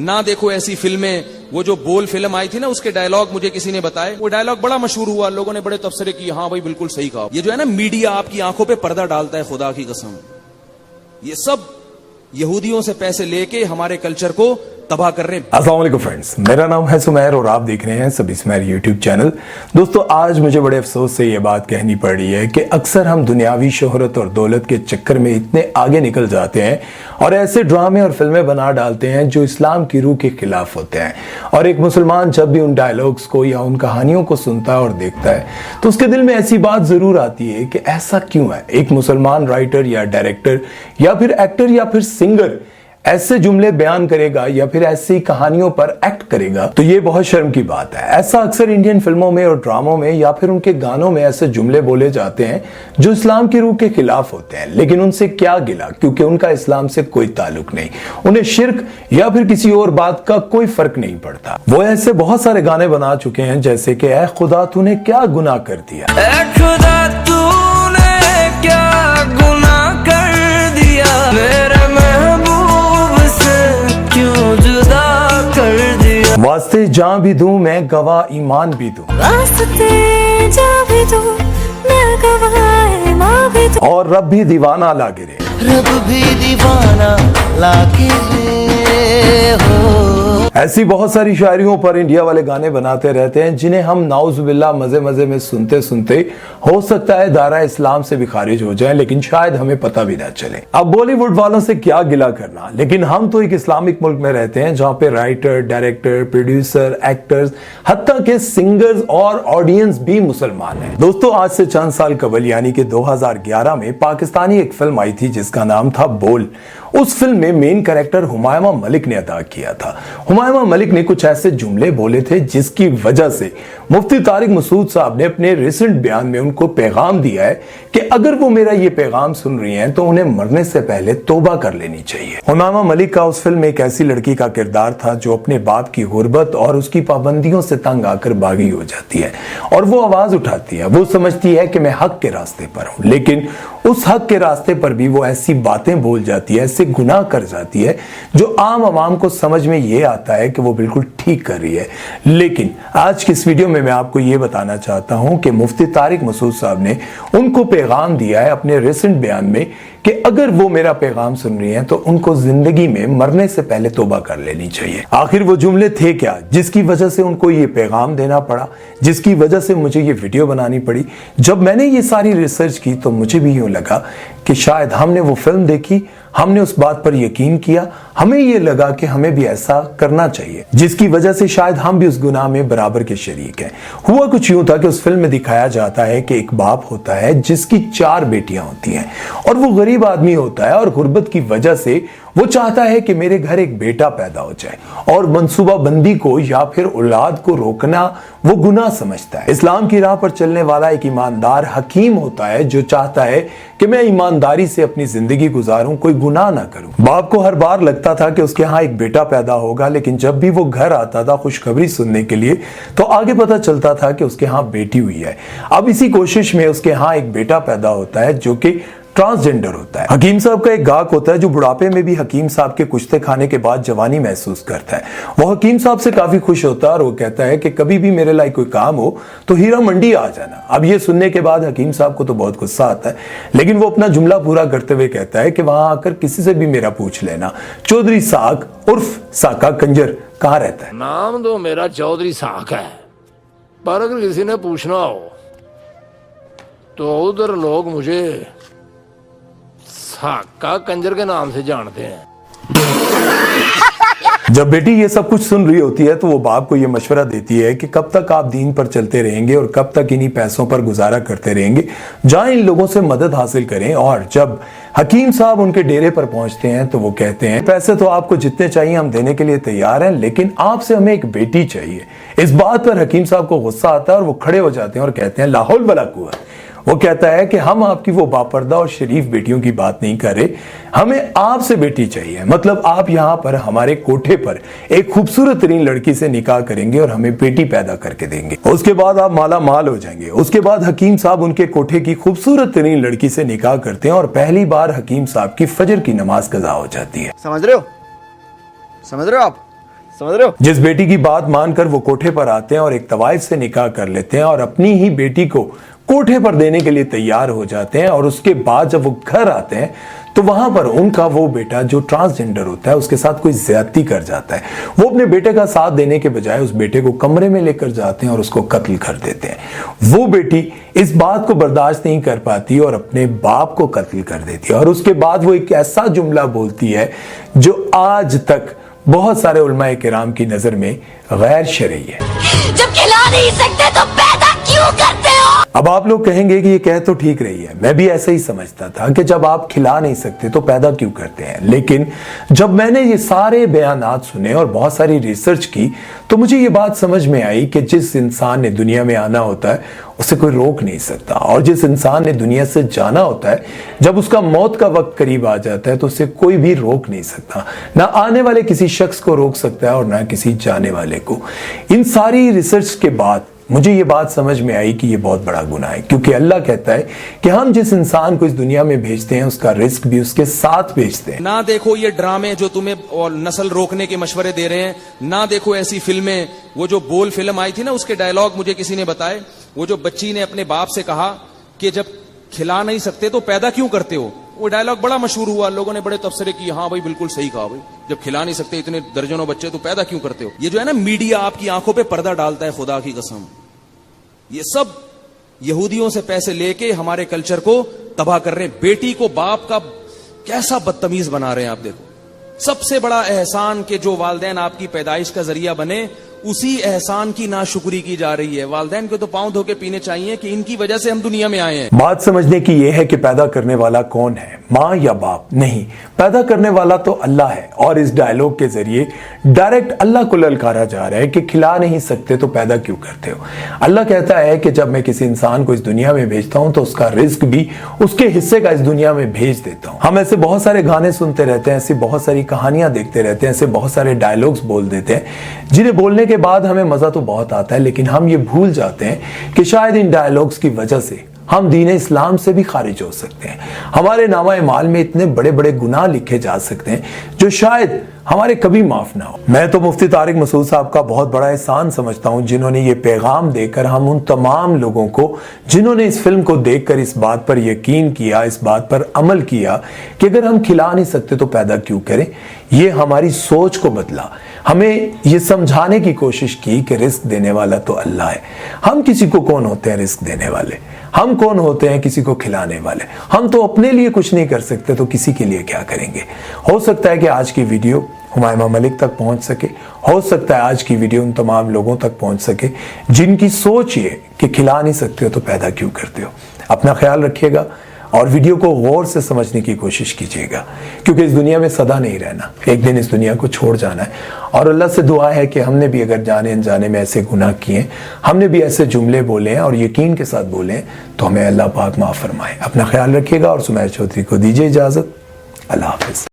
ना देखो ऐसी फिल्में। वो जो बोल फिल्म आई थी ना, उसके डायलॉग मुझे किसी ने बताए, वो डायलॉग बड़ा मशहूर हुआ, लोगों ने बड़े तबसरे किए, हाँ भाई बिल्कुल सही कहा। ये जो है ना मीडिया आपकी आंखों पे पर्दा डालता है, खुदा की कसम, ये सब यहूदियों से पैसे लेके हमारे कल्चर को तबाह कर रहे हैं। अस्सलाम वालेकुम फ्रेंड्स, मेरा नाम है सुमैर और आप देख रहे हैं सबी सुमैर यूट्यूब चैनल। दोस्तों, आज मुझे बड़े अफसोस से ये बात कहनी पड़ रही है कि अक्सर हम दुनियावी शोहरत और दौलत के चक्कर में इतने आगे निकल जाते हैं और ऐसे ड्रामे और फिल्में बना डालते हैं जो इस्लाम की रूह के खिलाफ होते हैं। और एक मुसलमान जब भी उन डायलॉग्स को या उन कहानियों को सुनता है और देखता है तो उसके दिल में ऐसी बात जरूर आती है कि ऐसा क्यों है एक मुसलमान राइटर या डायरेक्टर या फिर एक्टर या फिर सिंगर ऐसे जुमले बयान करेगा या फिर ऐसी कहानियों पर एक्ट करेगा। तो ये बहुत शर्म की बात है। ऐसा अक्सर इंडियन फिल्मों में और ड्रामों में या फिर उनके गानों में ऐसे जुमले बोले जाते हैं जो इस्लाम की रूह के खिलाफ होते हैं। लेकिन उनसे क्या गिला, क्योंकि उनका इस्लाम से कोई ताल्लुक नहीं, उन्हें शिर्क या फिर किसी और बात का कोई फर्क नहीं पड़ता। वो ऐसे बहुत सारे गाने बना चुके हैं जैसे कि ऐ खुदा तूने क्या गुनाह कर दिया, ऐ खुदा तूने क्या गुनाह कर दिया, मेरे वास्ते जान भी दूं मैं गवाह ईमान भी दूं, वास्ते जान भी दूं मैं गवाह ईमान भी दूं, और रब भी दीवाना लागे रे, रब भी दीवाना लागे रे हो। ऐसी बहुत सारी शायरियों पर इंडिया वाले गाने बनाते रहते हैं जिन्हें हम नाउजुबिल्लाह मजे मजे में सुनते सुनते हो सकता है दायरा इस्लाम से भी खारिज हो जाए, लेकिन शायद हमें पता भी ना चले। अब बॉलीवुड वालों से क्या गिला करना, लेकिन हम तो एक इस्लामिक मुल्क में रहते हैं जहां पे राइटर, डायरेक्टर, प्रोड्यूसर, एक्टर्स, हत्ता के सिंगर्स और ऑडियंस भी मुसलमान हैं। दोस्तों, आज से चंद साल कबल यानी कि 2011 में पाकिस्तानी एक फिल्म आई थी जिसका नाम था बोल। उस फिल्म में मेन कैरेक्टर हुमायूं मलिक ने अदा किया था। हुमायूं मलिक ने कुछ ऐसे जुमले बोले थे जिसकी वजह से मुफ्ती तारिक मसूद साहब ने अपने रिसेंट बयान में उनको पैगाम दिया है कि अगर वो मेरा ये पैगाम सुन रही हैं तो उन्हें मरने से पहले तौबा कर लेनी चाहिए। हुमायूं मलिक का उस फिल्म में एक ऐसी लड़की का किरदार था जो अपने बाप की गुर्बत और उसकी पाबंदियों से तंग आकर बागी हो जाती है और वो आवाज उठाती है। वो समझती है कि मैं हक के रास्ते पर हूं, लेकिन उस हक के रास्ते पर भी वो ऐसी बातें बोल जाती है, ऐसे गुनाह कर जाती है जो आम आवाम को समझ में ये आता है कि वो बिल्कुल ठीक कर रही है। लेकिन आज की इस वीडियो में मैं आपको ये बताना चाहता हूं कि मुफ्ती तारिक मसूद साहब ने उनको पैगाम दिया है अपने रिसेंट बयान में कि अगर वो मेरा पैगाम सुन रही हैं तो उनको जिंदगी में मरने से पहले तौबा कर लेनी चाहिए। आखिर वो जुमले थे क्या जिसकी वजह से उनको ये पैगाम देना पड़ा, जिसकी वजह से मुझे ये वीडियो बनानी पड़ी? जब मैंने ये सारी रिसर्च की तो मुझे भी यूं लगा कि शायद हमने वो फिल्म देखी, हमने उस बात पर यकीन किया, हमें ये लगा कि हमें भी ऐसा करना चाहिए, जिसकी वजह से शायद हम भी उस गुनाह में बराबर के शरीक हैं। हुआ कुछ यूं था कि उस फिल्म में दिखाया जाता है कि एक बाप होता है जिसकी 4 बेटियां होती हैं और वो गरीब आदमी होता है और गुर्बत की वजह से वो चाहता है कि मेरे घर एक बेटा पैदा हो जाए और मंसूबा बंदी को या फिर औलाद को रोकना वो गुनाह समझता है। इस्लाम की राह पर चलने वाला एक ईमानदार हकीम होता है जो चाहता है कि मैं ईमानदारी से अपनी जिंदगी गुजारूं, कोई गुनाह ना करूं। बाप को हर बार लगता था कि उसके यहाँ एक बेटा पैदा होगा, लेकिन जब भी वो घर आता था खुशखबरी सुनने के लिए तो आगे पता चलता था कि उसके यहाँ बेटी हुई है। अब इसी कोशिश में उसके यहाँ एक बेटा पैदा होता है जो कि ट्रांसजेंडर होता है। हकीम साहब का एक गाहक होता है जो बुढ़ापे में भी हकीम साहब के कुश्ते खाने के बाद जवानी महसूस करता है। वो हकीम साहब से काफी खुश होता है और वो कहता है कि कभी भी मेरे लिए कोई काम हो तो हीरा मंडी आ जाना। अब ये सुनने के बाद हकीम साहब को तो बहुत गुस्सा आता है, लेकिन वो अपना जुमला पूरा करते हुए कहता है कि वहां आकर किसी से भी मेरा पूछ लेना, चौधरी साक उर्फ साका कंजर कहाँ रहता है। नाम तो मेरा चौधरी साक है, पर अगर किसी ने पूछना हो तो उधर लोग मुझे साका कंजर के नाम से जानते हैं। जब बेटी ये सब कुछ सुन रही होती है तो वो बाप को ये मशवरा देती है कि कब तक आप दीन पर चलते रहेंगे और कब तक इन्हीं पैसों पर गुजारा करते रहेंगे, जहां इन लोगों से मदद हासिल करें। और जब हकीम साहब उनके डेरे पर पहुंचते हैं तो वो कहते हैं पैसे तो आपको जितने चाहिए हम देने के लिए तैयार हैं, लेकिन आपसे हमें एक बेटी चाहिए। इस बात पर हकीम साहब को गुस्सा आता है और वो खड़े हो जाते हैं और कहते हैं ला हौल वला कुव्वत। वो कहता है कि हम आपकी वो बापर्दा और शरीफ बेटियों की बात नहीं कर रहे, हमें आपसे बेटी चाहिए। मतलब आप यहाँ पर हमारे कोठे पर एक खूबसूरत तरीन लड़की से निकाह करेंगे और हमें बेटी पैदा करके देंगे, उसके बाद आप माला माल हो जाएंगे। उसके बाद हकीम साहब उनके कोठे की खूबसूरत तरीन लड़की से निकाह करते हैं और पहली बार हकीम साहब की फजर की नमाज कज़ा हो जाती है। समझ रहे हो आप? समझ रहे हो? जिस बेटी की बात मानकर वो कोठे पर आते हैं और एक तवाइफ से निकाह कर लेते हैं और अपनी ही बेटी को कोठे पर देने के लिए तैयार हो जाते हैं, और उसके बाद जब वो घर आते हैं तो वहां पर उनका वो बेटा जो ट्रांसजेंडर होता है उसके साथ कोई ज्यादती कर जाता है। वो अपने बेटे का साथ देने के बजाय उस बेटे को कमरे में लेकर जाते हैं और उसको कत्ल कर देते हैं। वो बेटी इस बात को बर्दाश्त नहीं कर पाती और अपने बाप को कत्ल कर देती है, और उसके बाद वो एक ऐसा जुमला बोलती है जो आज तक बहुत सारे उलमाए किराम की नजर में गैर शरई है। जब खिला नहीं सकते तो पैदा क्यों करते हो? अब आप लोग कहेंगे कि ये कह तो ठीक रही है, मैं भी ऐसे ही समझता था कि जब आप खिला नहीं सकते तो पैदा क्यों करते हैं। लेकिन जब मैंने ये सारे बयानात सुने और बहुत सारी रिसर्च की तो मुझे ये बात समझ में आई कि जिस इंसान ने दुनिया में आना होता है उसे कोई रोक नहीं सकता, और जिस इंसान ने दुनिया से जाना होता है जब उसका मौत का वक्त करीब आ जाता है तो उसे कोई भी रोक नहीं सकता। ना आने वाले किसी शख्स को रोक सकता है और ना किसी जाने वाले को। इन सारी रिसर्च के बाद मुझे ये बात समझ में आई कि ये बहुत बड़ा गुनाह है, क्योंकि अल्लाह कहता है कि हम जिस इंसान को इस दुनिया में भेजते हैं उसका रिस्क भी उसके साथ भेजते हैं। ना देखो ये ड्रामे जो तुम्हें और नस्ल रोकने के मशवरे दे रहे हैं, ना देखो ऐसी फिल्में। वो जो बोल फिल्म आई थी ना, उसके डायलॉग मुझे किसी ने बताए। वो जो बच्ची ने अपने बाप से कहा कि जब खिला नहीं सकते तो पैदा क्यों करते हो, वो डायलॉग बड़ा मशहूर हुआ, लोगों ने बड़े तबसरे किए, हाँ भाई बिल्कुल सही कहा भाई, जब खिला नहीं सकते इतने दर्जनों बच्चे तो पैदा क्यों करते हो। ये जो है ना मीडिया आपकी आंखों पे पर्दा डालता है, खुदा की कसम। ये सब यहूदियों से पैसे लेके हमारे कल्चर को तबाह कर रहे हैं। बेटी को बाप का कैसा बदतमीज बना रहे हैं आप देखो। सबसे बड़ा एहसान कि जो वालिदैन आपकी पैदाइश का जरिया बने, उसी एहसान की नाशुक्री की जा रही है। वालिदैन को तो पांव धो के पीने चाहिए कि इनकी वजह से हम दुनिया में आए हैं। बात समझने की यह है कि पैदा करने वाला कौन है, माँ या बाप? नहीं, पैदा करने वाला तो अल्लाह है। और इस डायलॉग के जरिए डायरेक्ट अल्लाह को ललकारा जा रहा है कि खिला नहीं सकते तो पैदा क्यों करते हो। अल्लाह कहता है कि जब मैं किसी इंसान को इस दुनिया में भेजता हूं तो उसका रिस्क भी उसके हिस्से का इस दुनिया में भेज देता हूं। हम ऐसे बहुत सारे गाने सुनते रहते हैं, ऐसी बहुत सारी कहानियां देखते रहते हैं, ऐसे बहुत सारे डायलॉग्स बोल देते हैं जिन्हें बोलने के बाद हमें मजा तो बहुत आता है, लेकिन हम ये भूल जाते हैं कि शायद इन डायलॉग्स की वजह से हम दीन इस्लाम से भी खारिज हो सकते हैं। हमारे नामा माल में इतने बड़े बड़े गुनाह लिखे जा सकते हैं जो शायद हमारे कभी माफ ना हो। मैं तो मुफ्ती तारिक मसूद साहब का बहुत बड़ा एहसान समझता हूं जिन्होंने ये पैगाम देकर हम उन तमाम लोगों को जिन्होंने इस फिल्म को देखकर इस बात पर यकीन किया, इस बात पर अमल किया कि अगर हम खिला नहीं सकते तो पैदा क्यों करें, ये हमारी सोच को बदला। हमें ये समझाने की कोशिश की कि रिस्क देने वाला तो अल्लाह है। हम किसी को कौन होते हैं रिस्क देने वाले? हम कौन होते हैं किसी को खिलाने वाले? हम तो अपने लिए कुछ नहीं कर सकते तो किसी के लिए क्या करेंगे। हो सकता है कि आज की वीडियो हुमायमा मलिक तक पहुंच सके, हो सकता है आज की वीडियो उन तमाम लोगों तक पहुंच सके जिनकी सोच ये कि खिला नहीं सकते हो तो पैदा क्यों करते हो। अपना ख्याल रखिएगा और वीडियो को गौर से समझने की कोशिश कीजिएगा, क्योंकि इस दुनिया में सदा नहीं रहना, एक दिन इस दुनिया को छोड़ जाना है। और अल्लाह से दुआ है कि हमने भी अगर जाने अनजाने में ऐसे गुनाह किए, हमने भी ऐसे जुमले बोले हैं और यकीन के साथ बोले हैं, तो हमें अल्लाह पाक माफ फरमाए। अपना ख्याल रखिएगा और सुमैर चौधरी को दीजिए इजाजत। अल्लाह हाफिज।